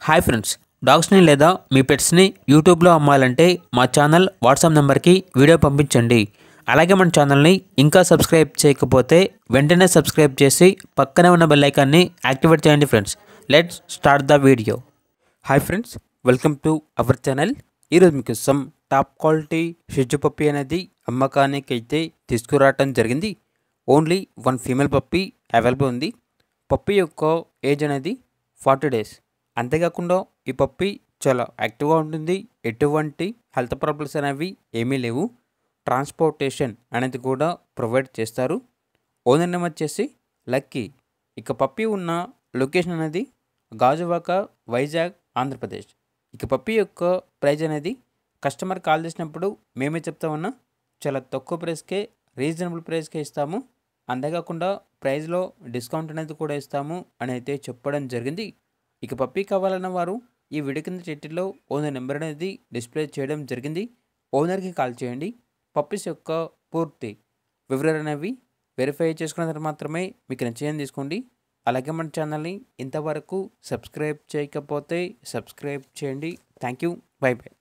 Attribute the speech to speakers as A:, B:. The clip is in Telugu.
A: హాయ్ ఫ్రెండ్స్, డాగ్స్ని లేదా మీ పెట్స్ని యూట్యూబ్లో అమ్మాలంటే మా ఛానల్ వాట్సాప్ నెంబర్కి వీడియో పంపించండి. అలాగే మన ఛానల్ని ఇంకా సబ్స్క్రైబ్ చేయకపోతే వెంటనే సబ్స్క్రైబ్ చేసి పక్కనే ఉన్న బెల్ ఐకాన్ని యాక్టివేట్ చేయండి friends. Let's start the video. Hi friends, welcome to our channel. ఈరోజు మీకు సమ్ టాప్ క్వాలిటీ షిజు పప్పీ అనేది అమ్మకానికి అయితే తీసుకురావటం జరిగింది. Only one female puppy available ఉంది. పప్పీ యొక్క ఏజ్ అనేది 40 days. అంతేకాకుండా ఈ పప్పీ చాలా యాక్టివ్గా ఉంటుంది. ఎటువంటి హెల్త్ ప్రాబ్లమ్స్ అనేవి ఏమీ లేవు. ట్రాన్స్పోర్టేషన్ అనేది కూడా ప్రొవైడ్ చేస్తారు. ఓనర్ నేమ్ వచ్చేసి లక్కీ. ఇక పప్పీ ఉన్న లొకేషన్ అనేది గాజువాక, వైజాగ్, ఆంధ్రప్రదేశ్. ఇక పప్పీ యొక్క ప్రైజ్ అనేది కస్టమర్ కాల్ చేసినప్పుడు మేమే చెప్తామన్నా చాలా తక్కువ ప్రైస్కే, రీజనబుల్ ప్రైస్కే ఇస్తాము. అంతేకాకుండా ప్రైస్లో డిస్కౌంట్ అనేది కూడా ఇస్తాము అని అయితే చెప్పడం జరిగింది. ఇక పప్పీ కావాలన్న వారు ఈ వీడియో కింద టైటిల్లో ఓనర్ నెంబర్ అనేది డిస్ప్లే చేయడం జరిగింది. ఓనర్కి కాల్ చేయండి. పప్పీస్ యొక్క పూర్తి వివరాలు అనేవి వెరిఫై చేసుకున్న తర్వాత మాత్రమే మీకు నచ్చేయని తీసుకోండి. అలాగే మన ఛానల్ని ఇంతవరకు సబ్స్క్రైబ్ చేయకపోతే సబ్స్క్రైబ్ చేయండి. Thank you. By by.